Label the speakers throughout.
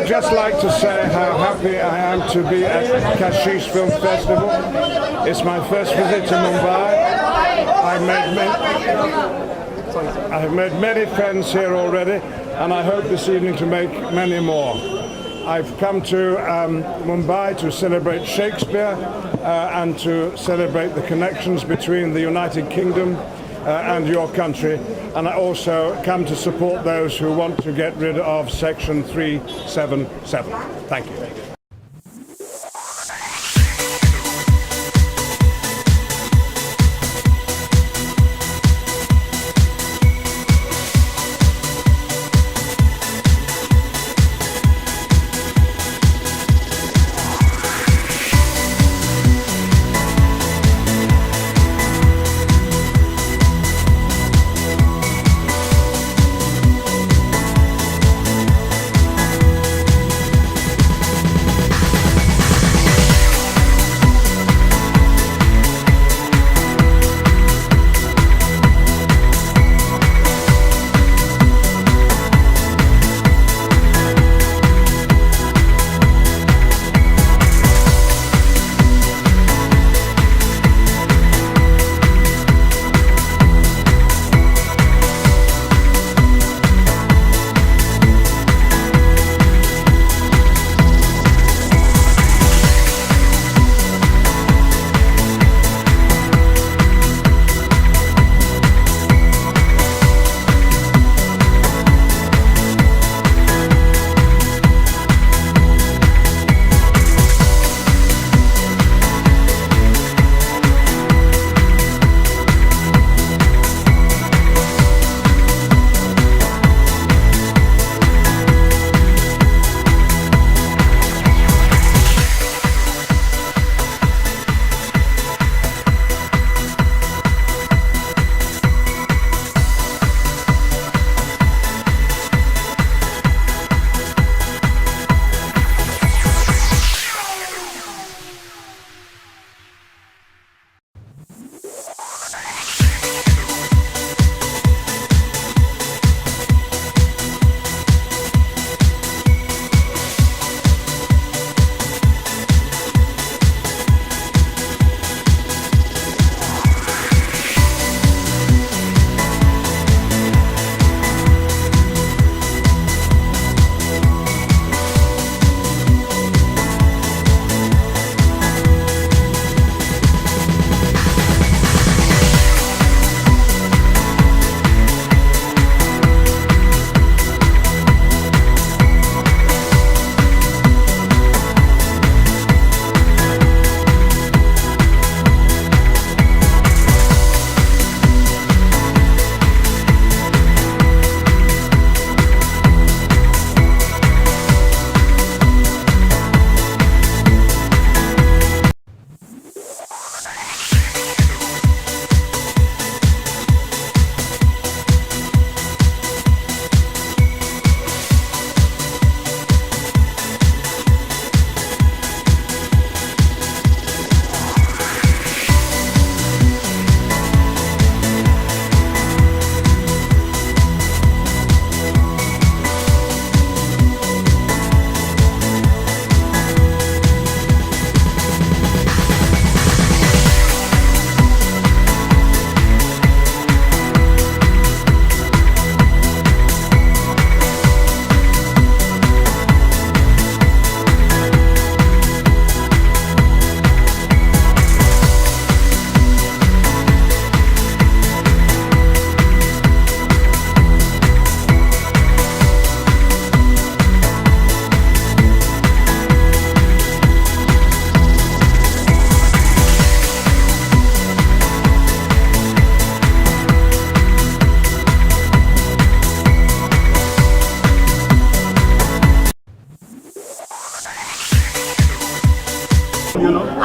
Speaker 1: would just like to say how happy I am to be at Kashish Film Festival. It's my first visit to Mumbai. I've made many friends here already, and I hope this evening to make many more. I've come to Mumbai to celebrate Shakespeare and to celebrate the connections between the United Kingdom and your country, and I also come to support those who want to get rid of Section 377. Thank you.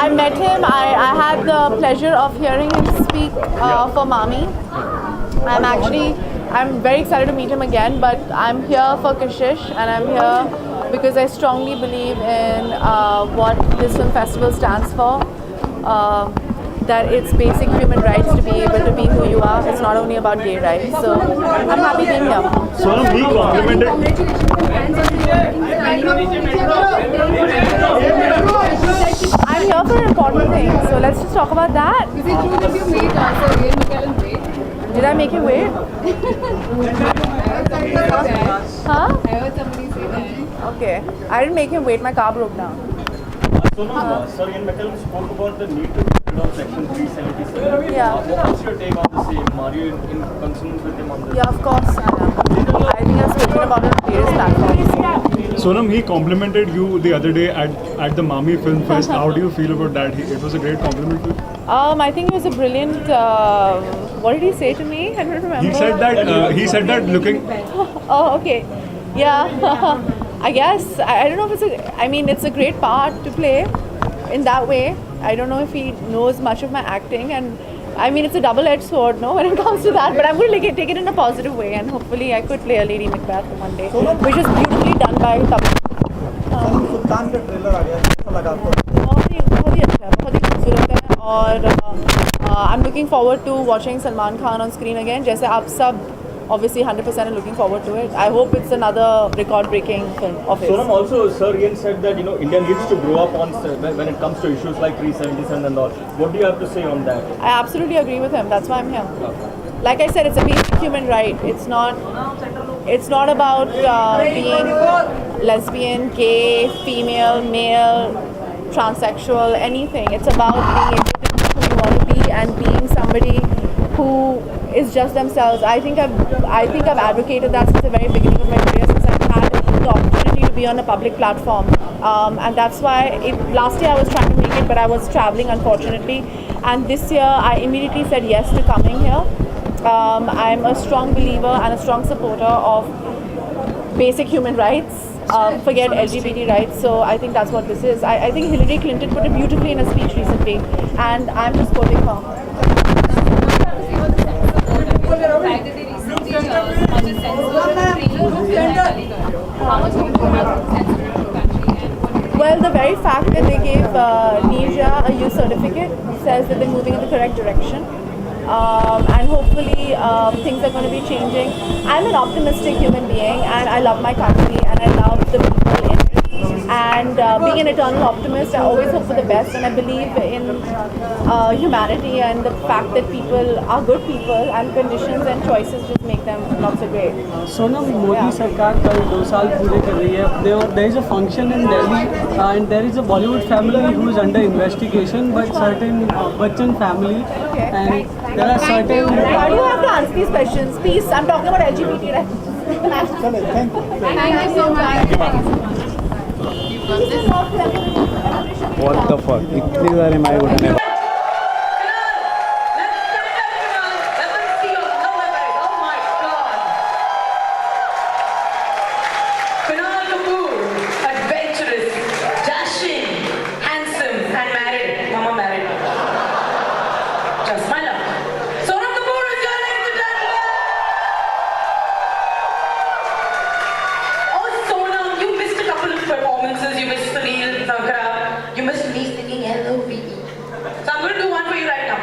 Speaker 2: I met him. I had the pleasure of hearing him speak for Mami. I'm very excited to meet him again, but I'm here for Kashish, and I'm here because I strongly believe in what this film festival stands for. that it's basic human rights to be able to be who you are. It's not only about gay rights. So I'm happy being here.
Speaker 3: Sonam, he complimented.
Speaker 2: I'm here for an important thing. So let's just talk about that.
Speaker 4: Is it true that you made Sir Mckellen wait?
Speaker 2: Did I make you wait? Huh?
Speaker 4: I heard somebody say that.
Speaker 2: Okay. I didn't make him wait. My car broke down.
Speaker 3: Sonam, Sir Mckellen spoke about the need to put on Section 377.
Speaker 2: Yeah.
Speaker 3: What's your take on the same? Are you in consonance with him on this?
Speaker 2: Yeah, of course I am. I think I've spoken about it on various platforms.
Speaker 5: Sonam, he complimented you the other day at the Mami Film Fest. How do you feel about that? It was a great compliment to you.
Speaker 2: I think it was a brilliant. What did he say to me? I don't remember.
Speaker 5: He said that looking.
Speaker 2: Oh, okay. Yeah. I guess I don't know if it's a great part to play in that way. I don't know if he knows much of my acting, and I mean it's a double-edged sword, no, when it comes to that. But I'm going to take it in a positive way, and hopefully I could play a Lady Macbeth one day, which is beautifully done by Kapoor.
Speaker 6: सुल्तान का trailer आ गया, कैसा लगा आपको?
Speaker 2: बहुत ही अच्छा है, बहुत ही खूबसूरत है, और I'm looking forward to watching Salman Khan on screen again. जैसे आप सब obviously 100% are looking forward to it. I hope it's another record-breaking film of his.
Speaker 3: Sonam, also Sir Ian said that India needs to grow up when it comes to issues like 377 and all. What do you have to say on that?
Speaker 2: I absolutely agree with him. That's why I'm here. Like I said, it's a basic human right. It's not about being lesbian, gay, female, male, transsexual, anything. It's about being able to be who you want to be and being somebody who is just themselves. I think I've advocated that since the very beginning of my career, since I've had the opportunity to be on a public platform, and that's why last year I was trying to make it, but I was traveling unfortunately, and this year I immediately said yes to coming here. I'm a strong believer and a strong supporter of basic human rights. Forget LGBT rights. So I think that's what this is. I think Hillary Clinton put it beautifully in a speech recently, and I'm just quoting her. Well, the very fact that they gave Nisha a youth certificate says that they're moving in the correct direction. And hopefully things are going to be changing. I'm an optimistic human being, and I love my country, and I love the people in it. And being an eternal optimist, I always hope for the best, and I believe in humanity and the fact that people are good people, and conditions and choices just make them not so great.
Speaker 6: Sonam, Modi सरकार कल 2 साल पूरे कर रही है. There is a function in Delhi, and there is a Bollywood family who is under investigation, but certain Bachchan family, and there are certain.
Speaker 2: Why do you have to answer these questions? Please, I'm talking about LGBT rights.
Speaker 6: Thank you.
Speaker 4: Thank you so much.
Speaker 6: What the fuck? इतनी सारी माई उठने.
Speaker 7: Kapoor, adventurous, dashing, handsome, and married. Mama married. Just my luck. Sonam Kapoor is here, ladies and gentlemen. Oh, Sonam, you missed a couple of performances. You missed Sunil Sankara. You missed me singing L.O.V.E. So I'm going to do one for you right now.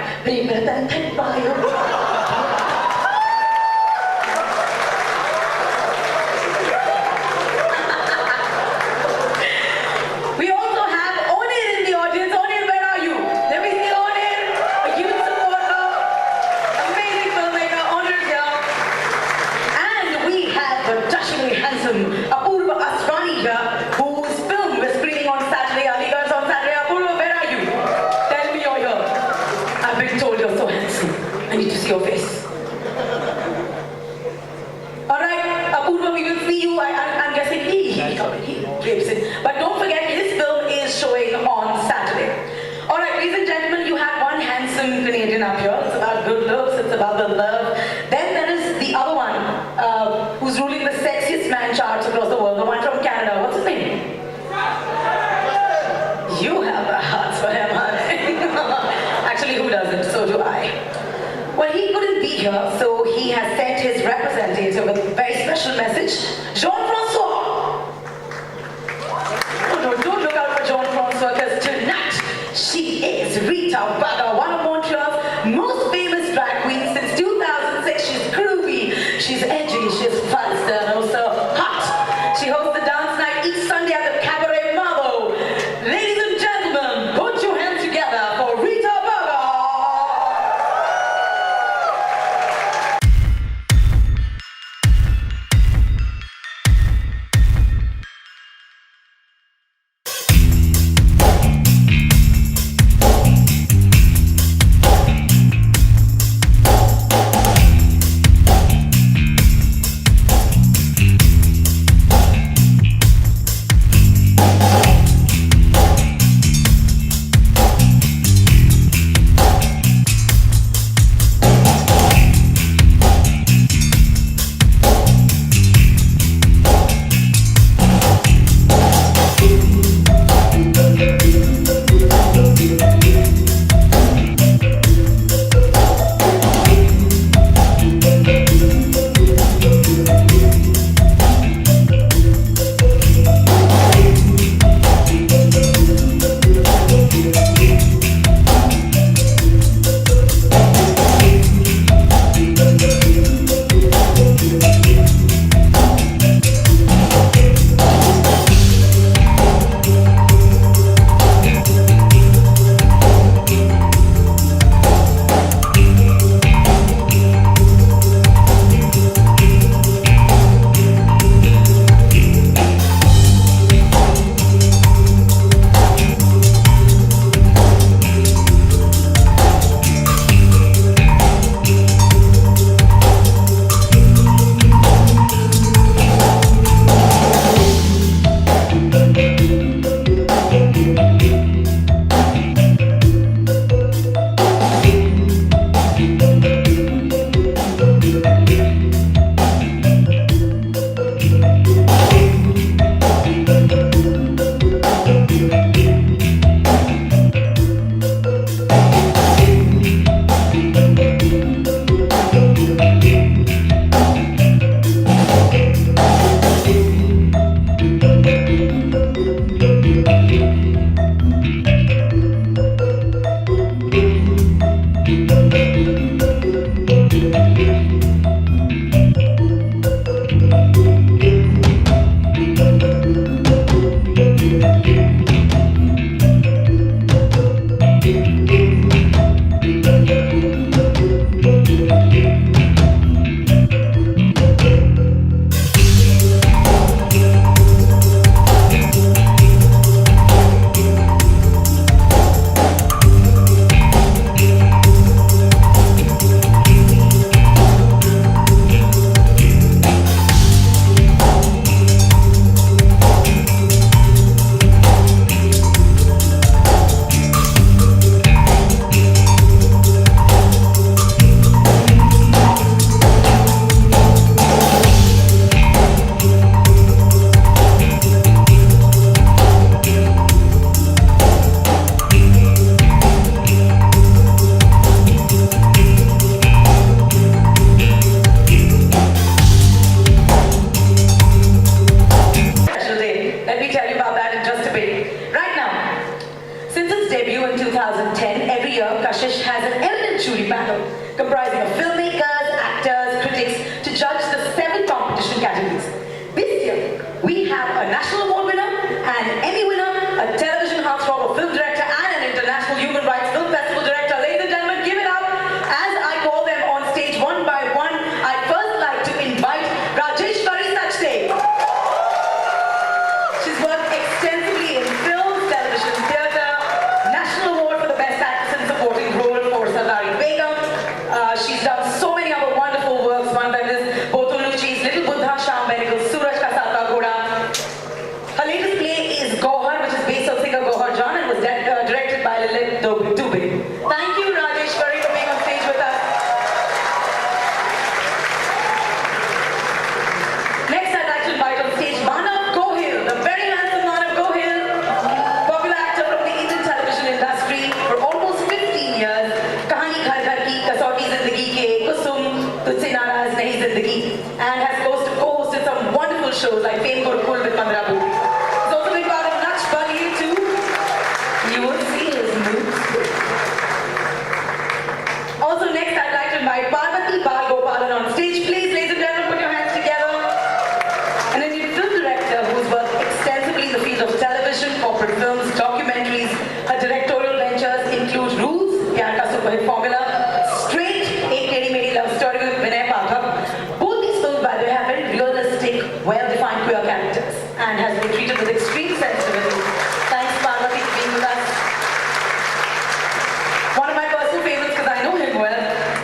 Speaker 7: We also have Onir in the audience. Onir, where are you? Let me see Onir, a youth supporter, amazing filmmaker. Onir's here. And we have the dashingly handsome Apurva Asrani here, whose film we're screening on Saturday. Aligarh's on Saturday. Apurva, where are you? Tell me you're here. I've been told you're so handsome. I need to see your face. Alright, Apurva, we will see you. I'm guessing he rapes it. But don't forget, his film is showing on Saturday. Alright, ladies and gentlemen, you have one handsome Canadian up here. It's about good looks, it's about the love. Then there is the other one, who's ruling the sexiest man charts across the world, the one from Canada. What's his name? You have the hearts for him, huh? Actually, who doesn't? So do I. Well, he couldn't be here, so he has sent his representative with a very special message. Jean-Francois! Oh no, don't look out for Jean-Francois, because tonight she is Rita Baga, one of more Special day. Let me tell you about that in just a bit. Right now, since its debut in 2010, every year Kashish has an eminent jury panel comprising of filmmakers, actors, critics to judge the 7 competition categories. This year, we have a national award winner, an Emmy winner, a television heartthrob, a film director, and an international human rights film festival director. Ladies and gentlemen, give it up as I call them on stage one by one. I'd first like to invite Rajesh Sachdev. She's worked extensively in film, television, theatre, National Award for the Best Actress in Supporting Role for Sardari Begum. She's done so many other wonderful works, one that is Botuluchi's Little Buddha, Sham Benigal, Suraj Ka Sata Ghoda. Her latest play is Gohar, which is based on singer Gohar Jan and was directed by Lilith Dubey. Thank you, Rajeshwari, for being on stage with us. Next, I'd like to invite on stage Manav Gohil, the very handsome Manav Gohil, popular actor from the Indian television industry for almost 15 years. Kahani Ghar Ghar Ki, Kasauti Zindagi Ke, Kusum, Tujhse Naraz Nahi Zindagi, and has co-hosted some wonderful shows like Fame Gurukul with Mandrabu. He's also been part of Nach Bagi too. You will see his moves. Also next, I'd like to invite Parvati Bal Gopalan on stage. Please, ladies and gentlemen, put your hands together. An Indian film director who's worked extensively in the field of television, corporate films, documentaries. Her directorial ventures include Rules, Pyar Ka Super Hit Formula, Straight, Ek Teri Meri Love Story with Vinay Pathak. Both these films, by the way, have very realistic, well-defined queer characters and has been treated with extreme sensitivity. Thanks, Parvati, for being with us. One of my personal favorites, because I know him well,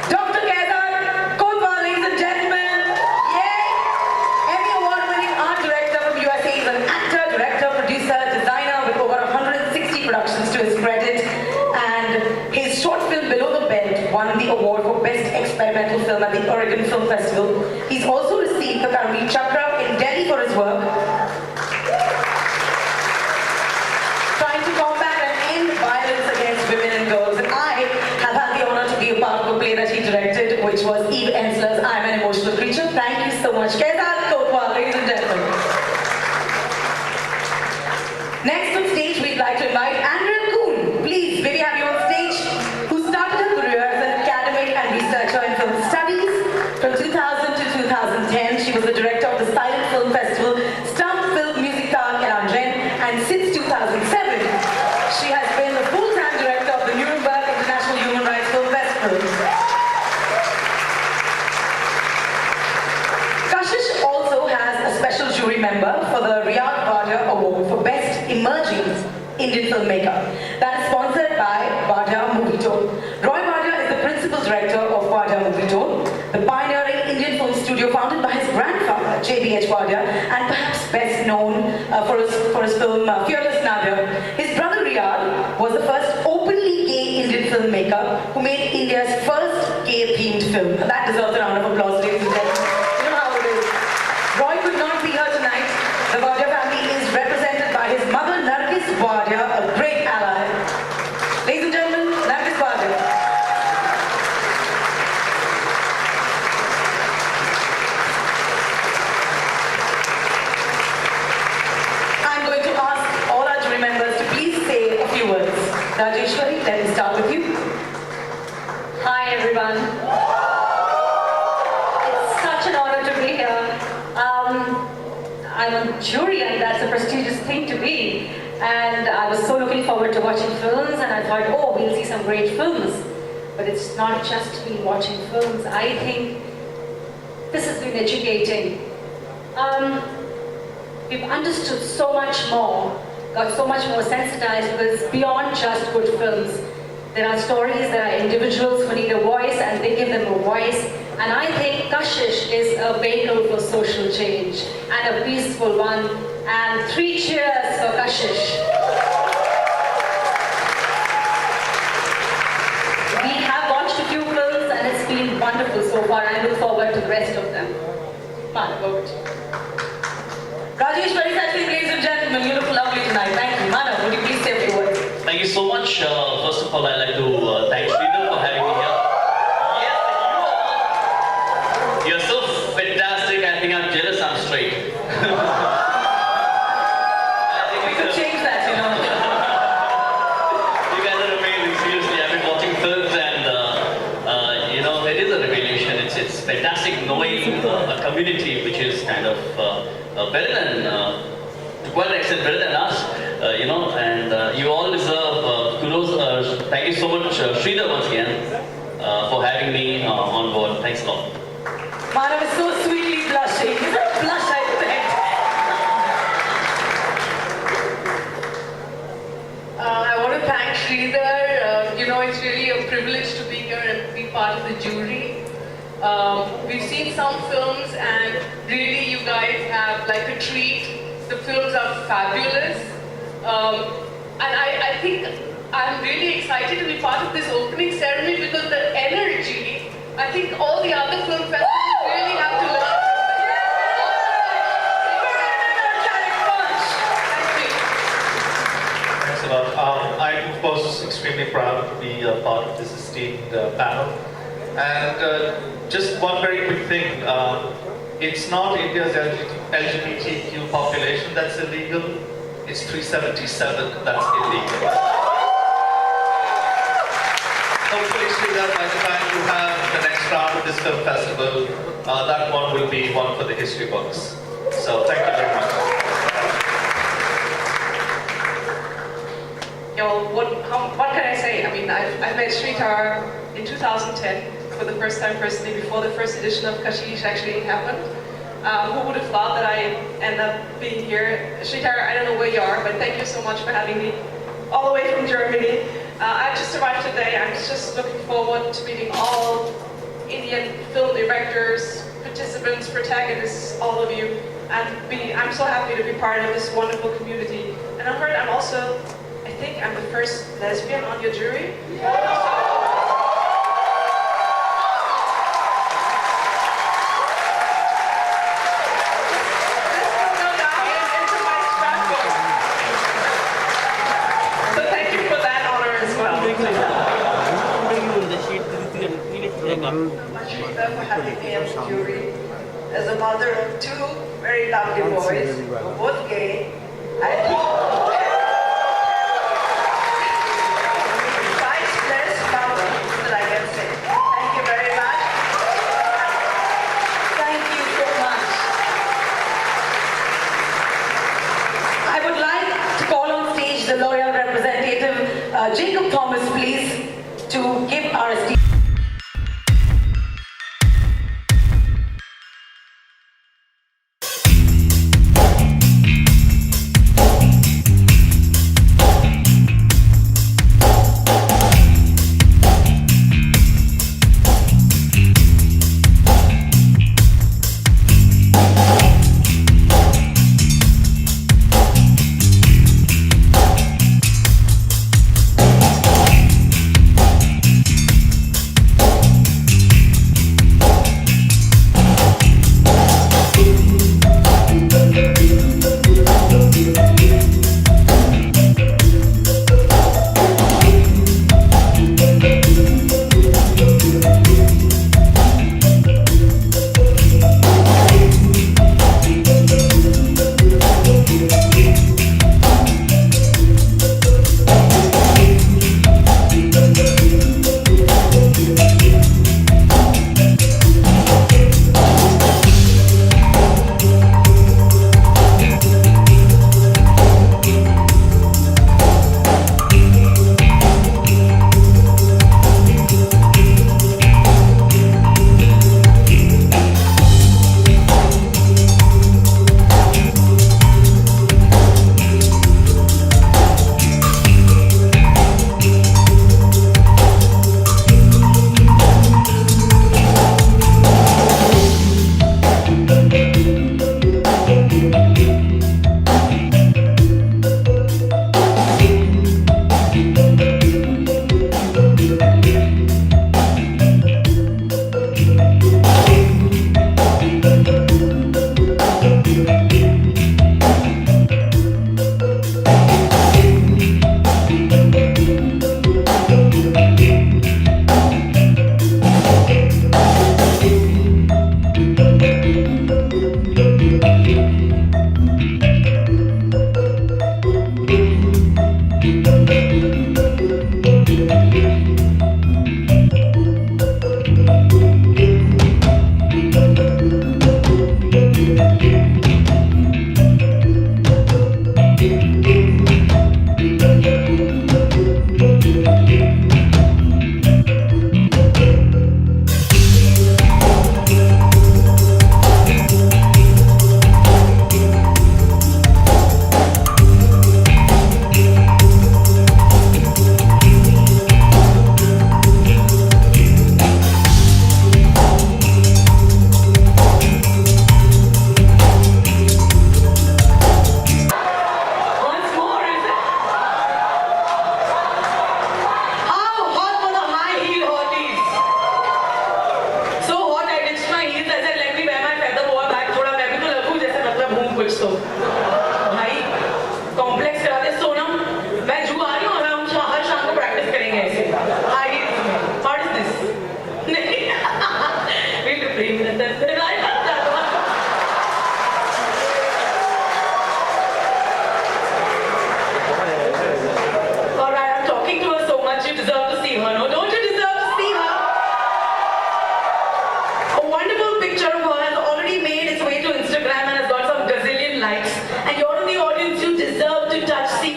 Speaker 7: Dr. Kedar Kotwal, ladies and gentlemen. Yay! Emmy award-winning art director from USA. He's an actor, director, producer, designer with over 160 productions to his credit. And his short film Below the Belt won the award for Best Experimental Film at the Oregon Film Festival. He's also received the Karamveer Chakra in Delhi for his work, trying to combat and end violence against women and girls. And I have had the honor to be a part of a play that he directed, which was Eve Ensler's I'm an Emotional Creature. Thank you so much. Kedar Kotwal, ladies and gentlemen. Next on stage, we'd like to invite Andrea Kuhn. Please, may we have you on stage, who started her career as an academic and researcher in film studies. From 2000 to 2010, she was the director of the Silent Film Festival, Stump Film Music Tag Elangen, and since 2007, she has been the full-time director of the Nuremberg International Human Rights Film Festival. Kashish also has a special jury member for the Riyadh Bhatia Award for Best Emerging Indian Filmmaker. That is sponsored by Bhatia Movie Toll. Roy Bhatia is the principal director of Bhatia Movie Toll, the pioneering Indian film studio founded by his grandfather, J.B.H. Bhatia, and perhaps best known for his film Fearless Nadir. His brother Riyadh was the first openly gay Indian filmmaker who made India's first gay-themed film. That deserves a round of applause, ladies and gentlemen. You know how it is. Roy could not be here tonight. The Bhatia family is represented by his mother, Nargis Bhatia, a great ally. Ladies and gentlemen, Nargis Bhatia. I'm going to ask all our Rajeshwari, let me start with you. Hi everyone. It's such an honor to be here. I'm a jury and that's a prestigious thing to be. And I was so looking forward to watching films and I thought, oh, we'll see some great films. But it's not just me watching films. I think this has been educating. We've understood so much more, got so much more sensitized because beyond just good films, there are stories, there are individuals who need a voice and they give them a voice. And I think Kashish is a vehicle for social change and a peaceful one. And 3 cheers for Kashish. We have watched a few films and it's been wonderful so far. I look forward to the rest of them. Manav, over to you. Rajeshwari, ladies and gentlemen, you look lovely tonight. Thank you. Manav, would you please say a few words?
Speaker 8: Thank you so much. First of all, I'd like to thank Sridhar for having me here. Yes, you're so fantastic. I think I'm jealous I'm straight.
Speaker 7: We could change that, you know.
Speaker 8: You guys are amazing. Seriously, I've been watching films and you know, it is a revelation. It's fantastic knowing a community which is kind of better than, to quite an extent, better than us. You know, and you all deserve kudos. Thank you so much, Sridhar, once again, for having me on board. Thanks a lot.
Speaker 7: Manav is so sweetly blushing. Is that a blush, I think?
Speaker 9: I want to thank Sridhar. You know, it's really a privilege to be here and be part of the jury. We've seen some films and really you guys have like a treat. The films are fabulous. And I think I'm really excited to be part of this opening ceremony because the energy, I think all the other film festivals really have to learn from.
Speaker 10: Thanks a lot. I'm of course extremely proud to be a part of this esteemed panel. And just one very quick thing. It's not India's LGBTQ population that's illegal. It's 377 that's illegal. Hopefully, Sridhar, by the time you have the next round of this film festival, that one will be one for the history books. So thank you very much.
Speaker 9: You know, what can I say? I mean, I met Sridhar in 2010 for the first time personally, before the first edition of Kashish actually happened. Who would have thought that I end up being here? Sridhar, I don't know where you are, but thank you so much for having me all the way from Germany. I just arrived today. I'm just looking forward to meeting all Indian film directors, participants, protagonists, all of you. And I'm so happy to be part of this wonderful community. And I heard I think I'm the first lesbian on your jury.
Speaker 7: For having me on the jury. As a mother of 2 very lovely boys, who are both gay, Christ bless mother that I can say. Thank you very much. Thank you so much. I would like to call on stage the loyal representative, Jacob Thomas, please, to give our esteemed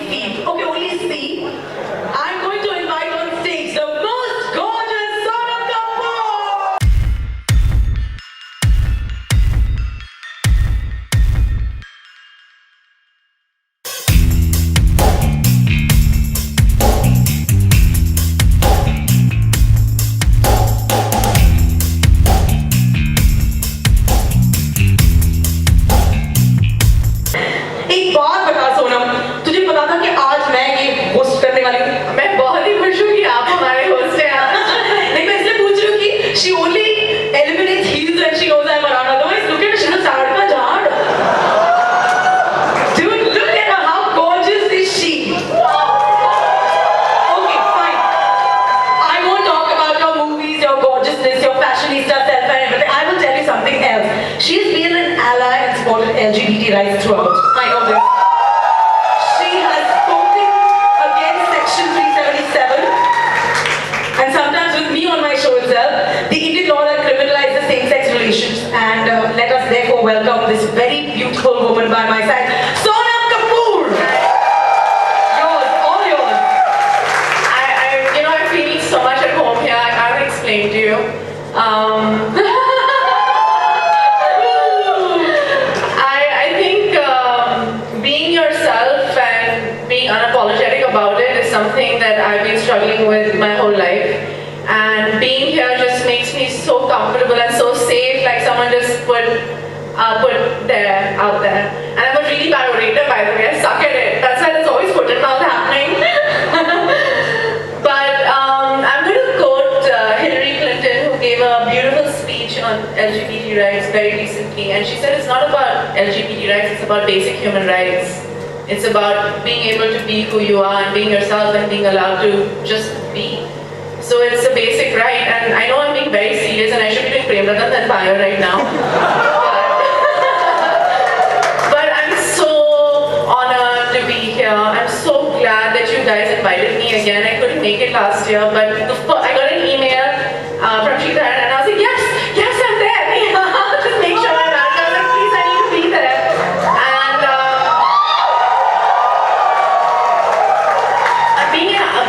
Speaker 7: feel. Okay, only see. I'm going to invite on stage the most gorgeous Sonam Kapoor. एक बात बता सोनम, तुझे पता था कि आज मैं ये होस्ट करने वाली हूँ?
Speaker 2: मैं बहुत ही खुश हूँ कि आप हमारे होस्ट हैं आज।
Speaker 7: नहीं, मैं इसलिए पूछ रही हूँ कि she only eliminates heels and she knows I'm around. Otherwise, look at her, she's a sad का झाड़. Dude, look at her, how gorgeous is she? Okay, fine. I won't talk about your movies, your gorgeousness, your fashionista self and everything. I will tell you something else. She's been an ally and supported LGBT rights throughout. I know this. She has spoken against Section 377 and sometimes with me on my show itself, the Indian law that criminalizes same-sex relations. And let us therefore welcome this very beautiful woman by my side, Sonam Kapoor. Yours, all yours.
Speaker 2: I'm feeling so much at home here. I can't explain to you. I think being yourself and being unapologetic about it is something that I've been struggling with my whole life. And being here just makes me so comfortable and so safe, like someone just put there, out there. And I'm a really bad orator, by the way. I suck at it. That's why there's always foot and mouth happening. But I'm going to quote Hillary Clinton, who gave a beautiful speech on LGBT rights very recently. And she said it's not about LGBT rights, it's about basic human rights. It's about being able to be who you are and being yourself and being allowed to just be. So it's a basic right, and I know I'm being very serious and I should be doing Prem Ratan than fire right now. But I'm so honored to be here. I'm so glad that you guys invited me again. I couldn't make it last year, but I got an email from Shita and I was like, yes, I'm there. Just make sure I'm out. I was like, please, I need to be there. And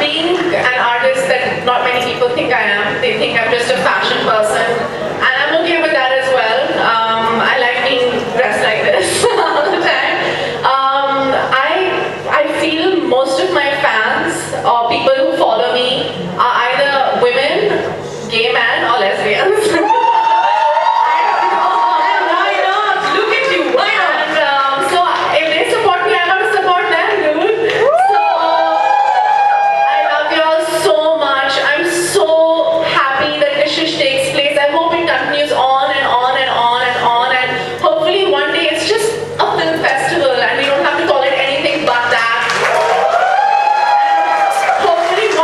Speaker 2: being an artist that not many people think I am. They think I'm just a fashion person, and I'm okay with that as well. I like being dressed like this all the time. I feel most of my fans or people who follow me are either women, gay men, or lesbians.
Speaker 7: Why not? Look at you, why not?
Speaker 2: And so if they support me, I gotta support them, dude. So I love you all so much. I'm so happy that Kashish takes place. I hope it continues on and on and on and on, and hopefully one day it's just a film festival and we don't have to call it anything but that. And hopefully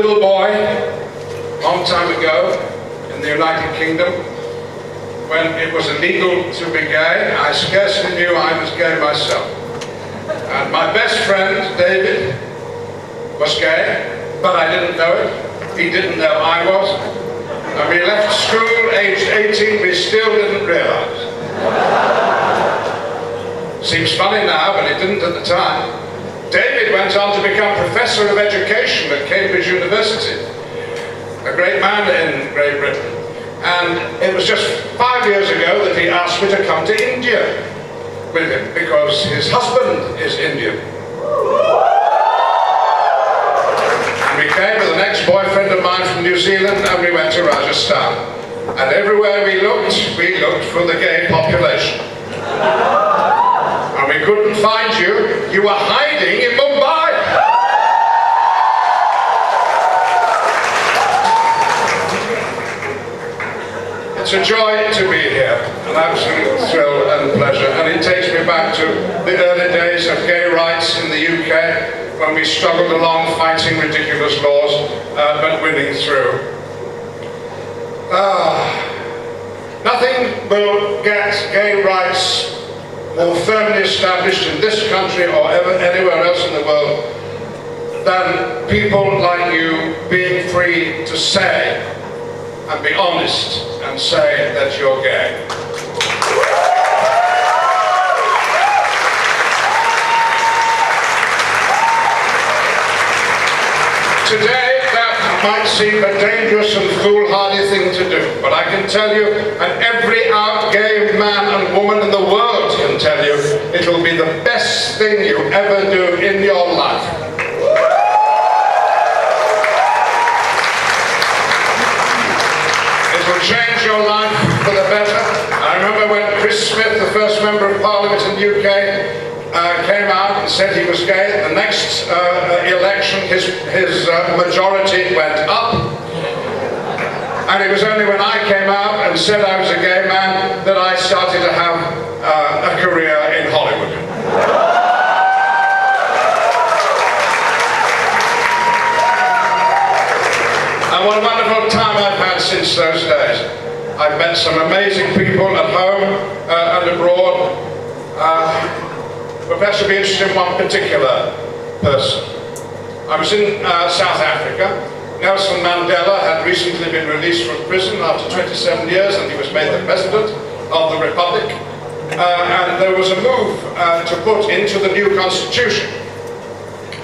Speaker 1: little boy, long time ago, in the United Kingdom, when it was illegal to be gay, I scarcely knew I was gay myself. And my best friend, David, was gay, but I didn't know it. He didn't know I was. And we left school aged 18, we still didn't realize. Seems funny now, but it didn't at the time. David went on to become Professor of Education at Cambridge University, a great man in Great Britain. And it was just 5 years ago that he asked me to come to India with him, because his husband is Indian. And we came with an ex-boyfriend of mine from New Zealand, and we went to Rajasthan. And everywhere we looked for the gay population. And we couldn't find you. You were hiding in Mumbai. It's a joy to be here, an absolute thrill and pleasure. And it takes me back to the early days of gay rights in the UK, when we struggled along fighting ridiculous laws, but winning through. Nothing will get gay rights more firmly established in this country or anywhere else in the world than people like you being free to say and be honest and say that you're gay. Today, that might seem a dangerous and foolhardy thing to do, but I can tell you, and every out gay man and woman in the world can tell you, it will be the best thing you ever do in your life. It will change your life for the better. I remember when Chris Smith, the first member of Parliament in the UK, came out and said he was gay. The next election, his majority went up. And it was only when I came out and said I was a gay man that I started to have a career in Hollywood. And what a wonderful time I've had since those days. I've met some amazing people at home and abroad. But perhaps you'll be interested in one particular person. I was in South Africa. Nelson Mandela had recently been released from prison after 27 years, and he was made the president of the Republic. And there was a move to put into the new constitution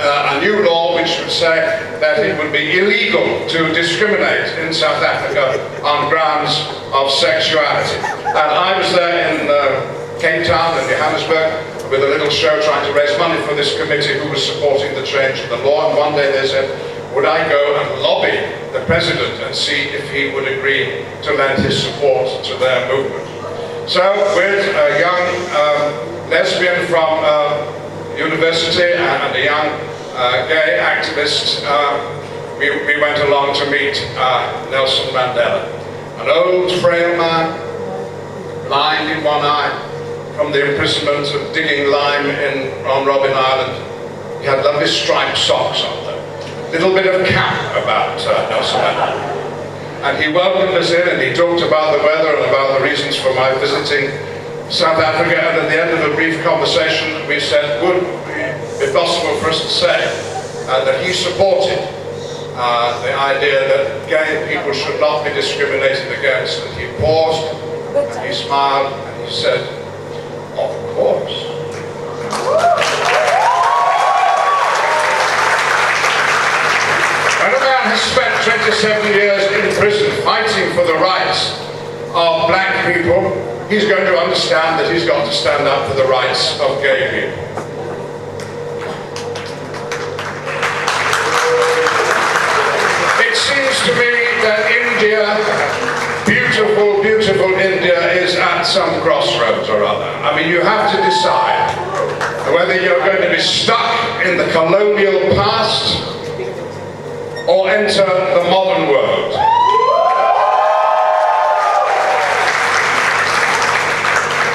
Speaker 1: a new law which would say that it would be illegal to discriminate in South Africa on grounds of sexuality. And I was there in Cape Town and Johannesburg with a little show trying to raise money for this committee who was supporting the change of the law. And one day they said, would I go and lobby the president and see if he would agree to lend his support to their movement. So with a young lesbian from university and a young gay activist, we went along to meet Nelson Mandela. An old, frail man, blind in one eye, from the imprisonment of digging lime on Robben Island. He had lovely striped socks on them. Little bit of camp about Nelson Mandela. And he welcomed us in and he talked about the weather and about the reasons for my visiting South Africa. And at the end of a brief conversation, we said, would it be possible for us to say that he supported the idea that gay people should not be discriminated against. And he paused, and he smiled, and he said, of course. When a man has spent 27 years in prison fighting for the rights of black people, he's going to understand that he's got to stand up for the rights of gay people. It seems to me that India, beautiful, beautiful India, is at some crossroads or other. I mean, you have to decide whether you're going to be stuck in the colonial past or enter the modern world.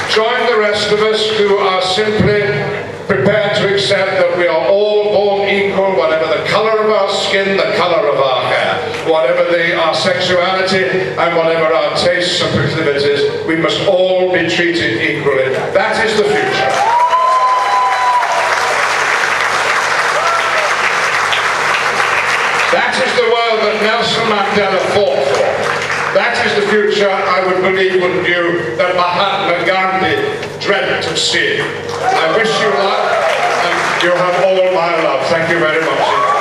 Speaker 1: Join the rest of us who are simply prepared to accept that we are all born equal, whatever the colour of our skin, the colour of our hair, whatever our sexuality and whatever our tastes and proclivities, we must all be treated equally. That is the future. That is the world that Nelson Mandela fought for. That is the future, I would believe, wouldn't you, that Mahatma Gandhi dreamt of seeing. I wish you luck, and you have all my love. Thank you very much.